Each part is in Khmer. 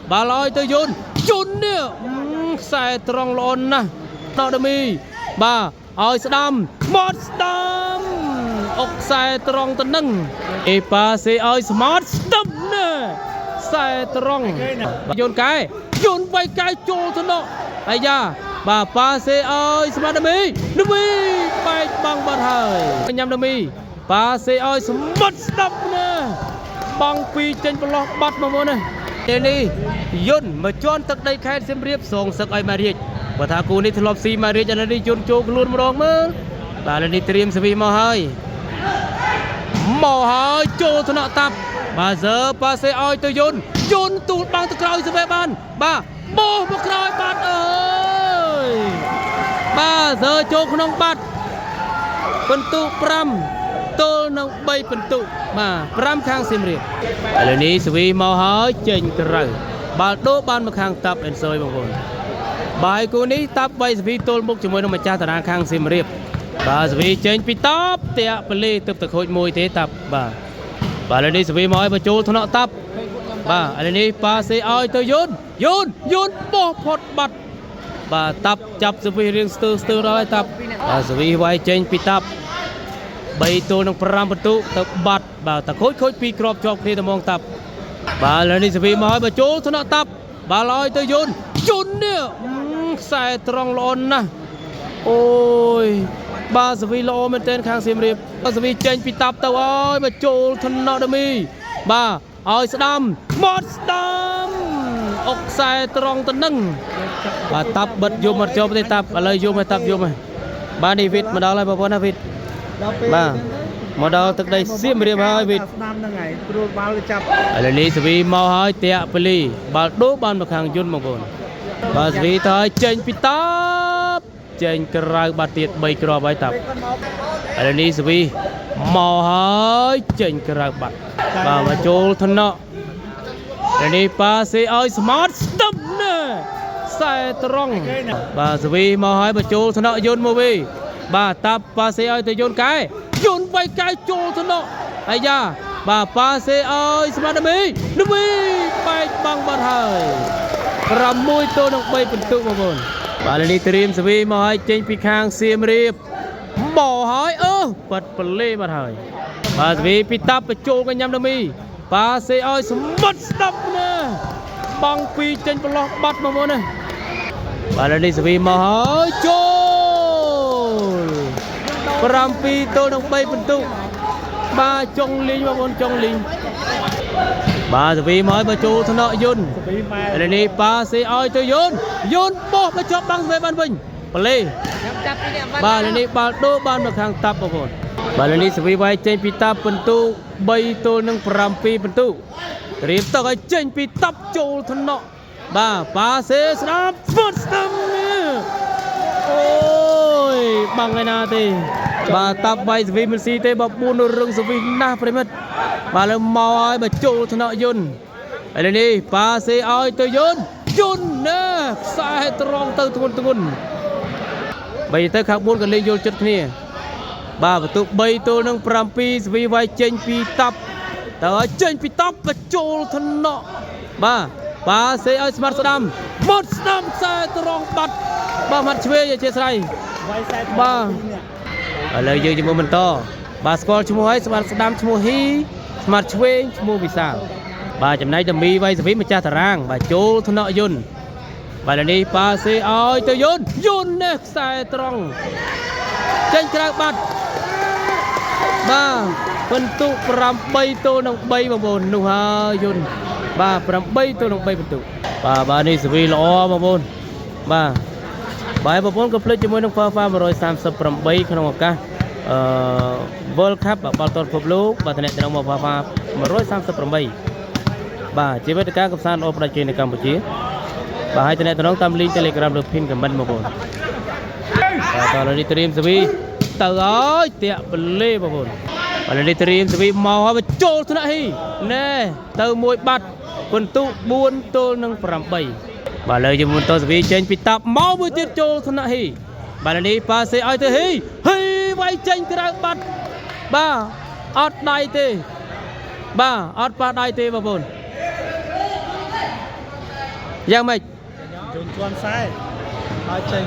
bà lôi tới chun nè xe trong lộn nè nó đâm mi bà ơi đam một đam ốc xe trong tân nâng bà xe ơi smart stop nè xe trong dồn cái dồn bay cái chô thân đó ai da bà pa xe ơi smart đâm mi bay bằng bật hơi nhằm đâm mi bà xe ơi smart stop nè bằng pi trên bờ bắt mà muốn này đây đi yun mà chọn tật đây khai xem riệp song sắc ai mà riệp và thà cô này thọp xì mà riệp cho nên đi chôn chôn luôn một đòn mơ bà lên đi tìm sự mò hơi chôn thằng nọ tập bà giờ bà sẽ oi từ yun tụt bằng từ còi sự về ban bà bô một còi bắt ơi bà giờ chôn không bắt phân tụ pram tôi nông bay phần tụ mà pram khang xiêm riệp lầnนี้สวีมอหอยเจนกระบาดโดบานมาข้างตับเอ็นซอยบางคนบายกูนี้ตับใบสวีต้นมุกจมวยน้องมาจ้าตารางข้างเสียมเรียบบาสวีเจนปีตับเตะไปเลยตับตะโขยมวยเตะตับบาlầnนี้สวีมอหอยมาโจทนอตับบาlầnนี้ปาเซออยตัวยุนโปพดบัดบาตับจับสวีเรียงสเตอร์ร้อยตับบาสวีไว้เจนปีตับใบตัวน้องพรำประตูตะบัดบ่าวตะโคยปีกรอบจอบนี่ตะมองตับบ่าแล้วนี่สวีมาให้บ่าโจทนตับบ่าลอยตัวยุนเนี่ยใส่ตรองลอนนะโอ้ยบ่าสวีโลมันเต้นข้างเสียมเรียบบ่าสวีเจนปีตับตัวอ้อยบ่าโจทนดมีบ่าอ้อยสดำหมดสดำอกใส่ตรองตะนึ่งบ่าตับบัดยุมมาโจมได้ตับอะไรยุมให้ตับยุมให้บ่านี่วิทย์มาดาวอะไรบ่าวนะวิทย์บ้ามาดาวตึกได้เสียมเรียบร้อยวิดอะไรนี้สวีมาหายเตะไปลีบาดโดบานมาขังยุนมงคลบาสวีทายเจนปิตาบเจนกระไรบาดเตียดใบกรอบใบตับอะไรนี้สวีมาหายเจนกระไรบัดบามาโจลทนอะไรนี้ปาเซอสมาร์ทสตัมเน่ใส่ตรองบาสวีมาหายมาโจลทนยุนมาวีbà tập bà xe ơi từ yun bay cái chô thân đó ai da bà bà xe ơi smart đâm mi bay bằng bật hơi rầm môi tôi đang bay phần tụ mà buồn bà lên đi tìm sự vi mà hai trên pi khang xiêm riệp bỏ hỏi bật play bật hơi bà vì pi tậpไปโจกันยำดมีbà xe ơi smart stop nè bằng pi trên bờ bắt mà buồn này bà lên đi sự vi mà hỏiโจปรามปีโตนองใบเป็นตุบาจงลิงบนจงลิงบาสวีมอยบาจูธนยุนอะไรนี่ปาเซออยตัวยุนโป๊ะมาจับบังเวบันวิงปเลยบาอะไรนี่บาโดบานมาข้างตับบางบาอะไรนี่สวีไว้เจนปีตับเป็นตุใบโตนองปรามปีเป็นตุเตรียมต่อไปเจนปีตับจูธนบาปาเซสนามฟุตสตัมโอ้ยบังไงนาตีบาตับใบสวีมันซีเตบปูนเรื่องสวีน่าประมิดบาแล้วมอยบาโจธนยุนอะไรนี่ปาเซออยตัวยุนเน่สายตรองเตอร์ทุนใบเตอร์ขับบุญกันเลยโยนจุดนี้บาประตูใบตัวนึงปรามปีสวีไว้เจนปีตับแต่เจนปีตับบาโจธนบาปาเซออยสมาร์ทสดามหมดสดามสายตรองบัดบามัดช่วยเจสไรบ้าอะไรเยอะจมูกมันโตบาสกอลจมูกให้สมาร์ทดำจมูกฮีสมาร์ทช่วยจมูกวิสาบาจำนายดมีไว้สวิมาจ่าตารางบาโจธนยุนบาลนี้ปาเซออยตัวยุนเนี่ยใส่ตรองเจนกระบัดบ้าเป็นตุปรำใบโตนองใบบาบนนุ่งหายุนบ้าปรำใบโตนองใบเป็นตุบานี้สวีล้อบาบนบ้าบายบอลก็เพลิดจมูกน้องฟ้ามา130 ปรำใบขนมกันบอลครับบอลตอนพบลูกบาตเนตน้องฟ้ามา130 ปรำใบบ่าชีวิตการกับสารโอปราชีในกัมพูชีบ่าให้ตเนตน้องตามลิงก์เทเลกราฟหรือพิมพ์กับมันมาบนตอนนี้เตรียมสวีเต๋อเตะเปเล่มาบนตอนนี้เตรียมสวีมาว่าไปโจทนะฮีเน่เต๋อมวยบัดคนตุบุญโตน้องปรำใบบาเลยจมูกตัวสวีเจนปิดตับมอมือติดโจทนะฮีบาลนี้ปาเซออยเตฮีไว้เจนกระบัดบ้าอดได้เตบ้าอดปาได้เตมาบน យ៉ាងម៉េច ជូនជាន់ខ្សែហើយចេញ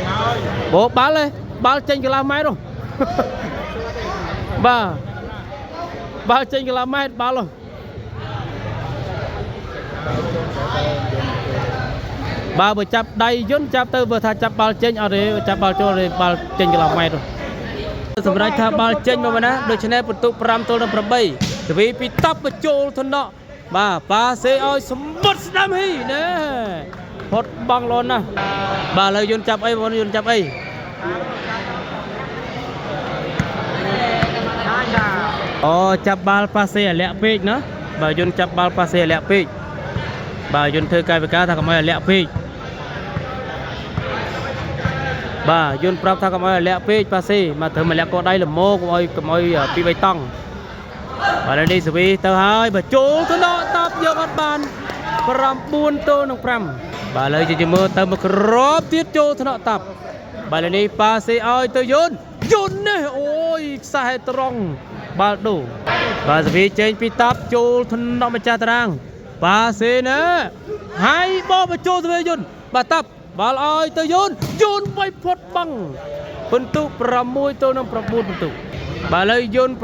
ហើយ បោបាល់ទេបាល់ចេញកន្លះម៉ែត្របាទបាល់ចេញកន្លះម៉ែត្របាល់បើចាប់ដៃយន្តចាប់ទៅបើថាចាប់បាល់ចេញអត់ទេចាប់បាល់ចូលទេបាល់ចេញកន្លះម៉ែត្រសម្រាប់ថាបាល់ចេញមកណាដូច្នេះបន្ទុក5ទល់នឹង8ទ្វីពីតប់បញ្ចូលធនៈបាទប៉ាសេឲ្យសម្បត្តិស្ដាំហ៊ីណែផុតបងលន់ណាបាទឥឡូវយន្តចាប់អីបងយន្តចាប់អីអូចាប់បាល់ប៉ាសេអាលាក់ពេកណាបើយន្តចាប់បាល់ប៉ាសេអាលាក់ពេកបាទយន្តធ្វើកាយវិការថាកុំឲ្យអាលាក់ពេកបាទយន្តប្រាប់ថាកុំឲ្យអាលាក់ពេកប៉ាសេមកធ្វើមកលាក់កដៃល្មមកុំឲ្យពី3តង់បាទនេះសវីទៅហើយបើចូលទៅដកតាប់យកអត់បាន9ទល់នឹង5បាទឥឡូវជាមើលទៅមកក្របទៀតចូលថ្នាក់តាប់បាទនេះប៉ាសេឲ្យទៅយន្តនេះអូយខ្សែត្រង់បាល់ដូបាទសវីចេញពីតាប់ចូលថ្នាក់ម្ចាស់តារាងប៉ាសេណែហើយបោះបញ្ចូលទៅយន្តបាទតាប់បាល់ឲ្យទៅយន្តវាយផុតបាំងពិន្ទុ6ទល់នឹង9ពិន្ទុបាទឥឡូវយន្ត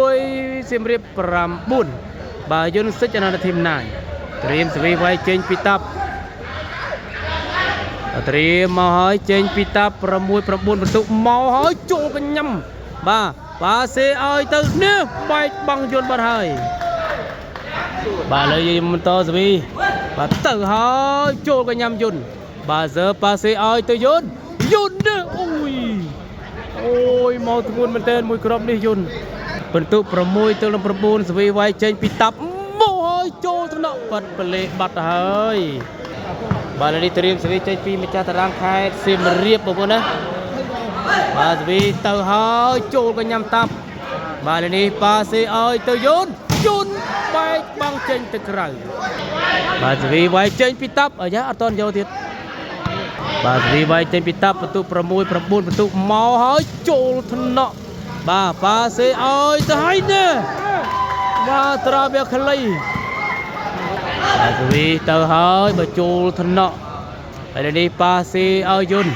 6សៀមរាប9បាទយន្តសិចអនន្តធីមណាយត្រៀមសវីវាយចេញពីតាប់ត្រៀមមកហើយចេញពីតាប់6 9ពិន្ទុមកហើយចូលកញ្ញាំបាទប៉ាសេឲ្យទៅនេះបែកបាំងយន្តបាត់ហើយបាទឥឡូវយើងបន្តសវីបាទទៅហើយចូលកញ្ញាំយន្តបាទសើប៉ាសេឲ្យទៅយន្តនេះអូយមកធ្ងន់មែនទែនមួយគ្រាប់នេះយន្តបន្ទុក6ទល់នឹង9សវីវាយចេញពីតាប់មកហើយចូលថ្នាក់បាត់ប្រលេបាត់ហើយបាទនេះត្រៀមសវីចេញពីម្ចាស់តារាងខេត្តសៀមរាបបងប្អូនណាបាទសវីទៅហើយចូលកញ្ញាំតាប់បាទនេះប៉ាសេឲ្យទៅយន្តបែកបាំងចេញទៅក្រៅបាទសវីវាយចេញពីតាប់អាយ៉ាអត់តន់យកទៀតបាទសវីវាយចេញពីតាប់បន្ទុក6 9បន្ទុកមកហើយចូលថ្នាក់បាទប៉ាសេឲ្យទៅហើយនេះបាទត្រាវាខ្លីបាទសវីទៅហើយបើចូលថ្នាក់ហើយនេះប៉ាសេឲ្យយន្ត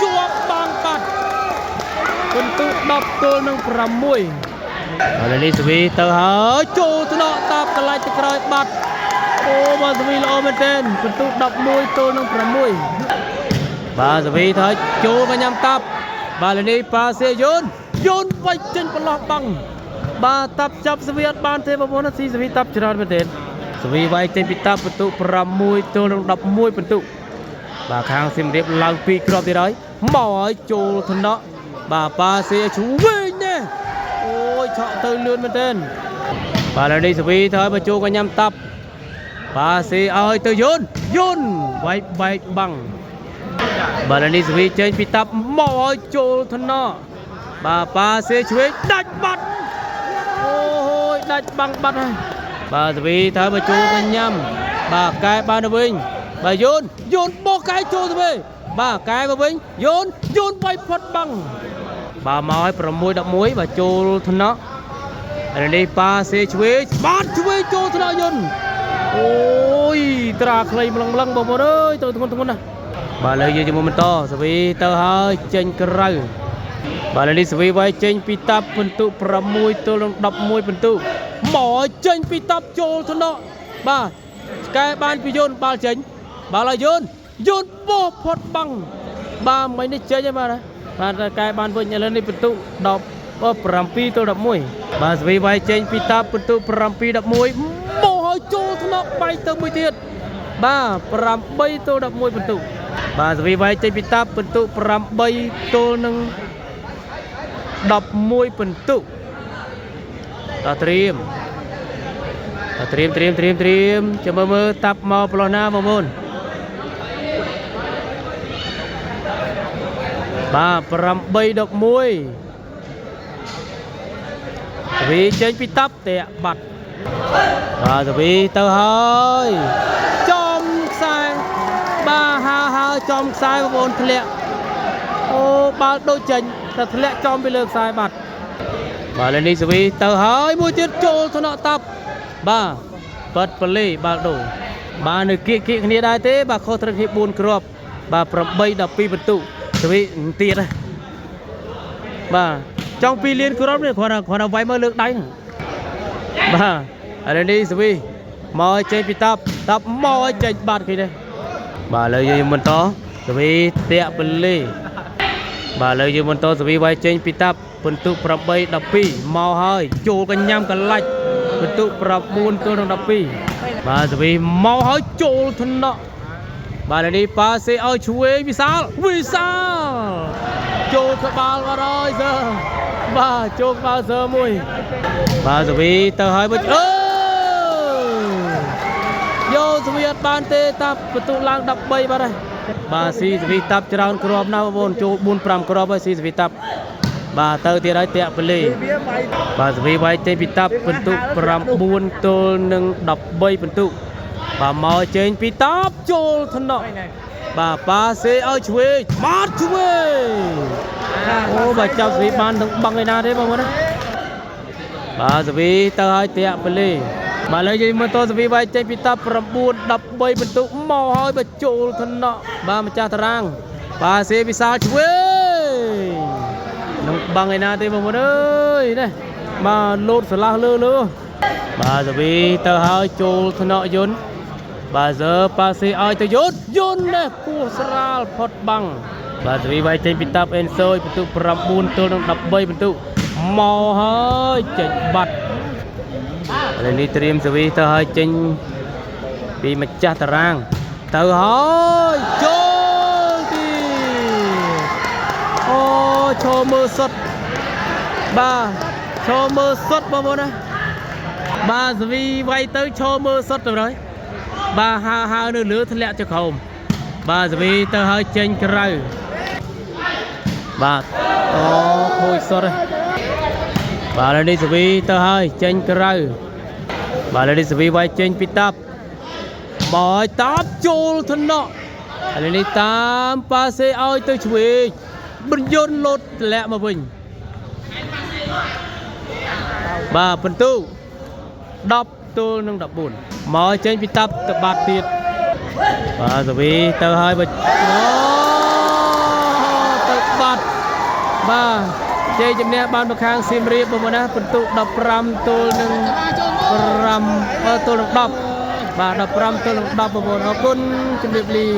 ជាប់បាំងបាត់បន្ទុក10ទល់នឹង6ហើយនេះសវីទៅហើយចូលថ្នាក់តាប់កន្លែងទៅក្រោយបាត់អូបាទសវីល្អមែនទែនបន្ទុក11ទល់នឹង6បាទសវីទៅចូលកញ្ញាំតាប់បាទនេះប៉ាសេយន្តវាយចេញប្រឡោះបាំងបាទតាប់ចាប់សវីអត់បានទេបងប្អូនស៊ីសវីតាប់ច្រើនមែនទែនសវីវាយចេញពីតាប់បន្ទុក6ទល់នឹង11បន្ទុកបាទខាងសៀមរាបឡើង2គ្រាប់ទៀតហើយមកឲ្យចូលថ្នាក់បាទប៉ាសេឈូវិញនេះអូយឆក់ទៅលឿនមែនទែនបាទនេះសវីទៅឲ្យបញ្ចូលកញ្ញាំតាប់ប៉ាសេឲ្យទៅយន្តវាយបែកបាំងបាទនេះសវីចេញពីតាប់មកឲ្យចូលថ្នាក់បាទប៉ាសេឆ្វេងដាច់បាត់អូយដាច់បាំងបាត់ហើយបាទសវីទៅបញ្ចូលកញ្ញាំបាទកែបានទៅវិញបាទយន្តបោះកែចូលទៅវិញបាទកែមកវិញយន្តវាយផុតបាំងបាទមកឲ្យ6 11បាទចូលថ្នាក់ហើយនេះប៉ាសេឆ្វេងបាទឆ្វេងចូលថ្នាក់យន្តអូយត្រាខ្លីម្លឹងបងប្អូនអើយទៅធ្ងន់ណាបាទឥឡូវយើងជាមួយបន្តសវីទៅហើយចេញក្រៅបាទនេះសវីវាយចេញពីតាប់បន្ទុក6ទល់នឹង11បន្ទុកមកចេញពីតាប់ចូលថ្នាក់បាទកែបានពីយន្តបាល់ចេញបាល់ឲ្យយន្តបោះផុតបាំងបាទមិននេះចេញទេបាទបាទកែបានវិញឥឡូវនេះបន្ទុក7ទល់11បាទសវីវាយចេញពីតាប់បន្ទុក7 11មកឲ្យចូលថ្នាក់បែកទៅមួយទៀតបាទ8ទល់11បន្ទុកបាទសវីវាយចេញពីតាប់បន្ទុក8ទល់នឹង11បន្ទុកដល់ត្រៀមចាំមើលតាប់មកប្លោះណាបងប្អូនបាទ8 11សវីចេញពីតាប់តែបាត់បាទសវីទៅហើយចំខ្សែបាទហើយចំខ្សែបងប្អូនធ្លាក់អូបាល់ដូចចេញតែធ្លាក់ចំពីលើខ្សែបាត់បាទឥឡូវនេះសវីទៅហើយមួយទៀតចូលថ្នាក់តាប់បាទបាត់ប៉លីបាល់ដូ បាទនៅគៀកគ្នាដែរទេបាទខុសត្រូវគ្នា4គ្រាប់បាទ8 12បន្ទុកទៅវិញទៀតណាបាទចង់2លានគ្រាប់នេះគ្រាន់តែវាយមើលលើកដៃបាទឥឡូវនេះសវីមកចេញពីតាប់មកឲ្យចេញបាត់គេនេះបាទឥឡូវយើងបន្តសវីតាក់បលីបាទឥឡូវយើងបន្តសវីវាយចេញពីតាប់បន្ទុក8 12មកហើយចូលកញ្ញាំកលាច់បន្ទុក9 ទល់នឹង12បាទសវីមកហើយចូលថ្នាក់បាទឥឡូវនេះប៉ាសេឲ្យឆ្វេងវិសាលចូលក្បាលបាត់ហើយសើបាទចូលក្បាលសើមួយបាទសវីទៅហើយវិញយកសវីអត់បានទេតាប់បន្ទុកឡើង13បាត់ហើយបាទស៊ីសវីតាប់ច្រើនគ្រាប់ណាស់បងប្អូនចូល4 5គ្រាប់ហើយស៊ីសវីតាប់បាទទៅទៀតហើយតាក់បលីបាទសវីវាយចេញពីតាប់បន្ទុក9 ទល់នឹង13បន្ទុកបាទមកចេញពីតាប់ចូលថ្នាក់បាទប៉ាសេឲ្យឆ្វេងមកឆ្វេងអូបាទចាប់សវីបានទាំងបង់ឯណាទេបងប្អូនណាបាទសវីទៅឲ្យតាក់បលីបាទឥឡូវយើងមើលតសវីវាយចេញពីតាប់9 13បន្ទុកមកហើយបាទចូលថ្នាក់បាទម្ចាស់តារាងប៉ាសេវិសាលឆ្វេងនឹងបង់ឯណាទេបងប្អូនអើយនេះបាទលោតស្រឡះលើបាទសវីទៅហើយចូលថ្នាក់យន្តបាទសើប៉ាសេឲ្យទៅយន្តនេះគោះស្រាលផុតបាំងបាទសវីវាយចេញពីតាប់អេនសូយបន្ទុក9 ទល់នឹង13បន្ទុកមកហើយចេញបាត់ឥឡូវនេះត្រៀមសវីទៅហើយចេញពីម្ចាស់តារាងទៅហើយចូលទីអូឈរមើលសុទ្ធបាទឈរមើលសុទ្ធបងប្អូនណាបាទសវីវាយទៅឈរមើលសុទ្ធទៅហើយបាទហើនៅលើធ្លាក់ចក្រោមបាទសវីទៅហើយចេញក្រៅបាទអូខូចសុទ្ធហើយបាទឥឡូវនេះសវីទៅហើយចេញក្រៅបាទឥឡូវនេះសវីវាយចេញពីតាប់មកឲ្យតាប់ចូលថ្នាក់ឥឡូវនេះតាមប៉ាសេឲ្យទៅឆ្វេងបញ្យន្តលោតធ្លាក់មកវិញបាទបន្ទូ10 ទល់នឹង14មកចេញពីតាប់ទៅបាត់ទៀតបាទសវីទៅហើយទៅបាត់បាទជ័យជំនះបានមកខាងសៀមរាបបងប្អូនណាបន្ទុក15 ទល់នឹង5 ទល់នឹង10បាទ15 ទល់នឹង10បងប្អូនអរគុណជម្រាបលា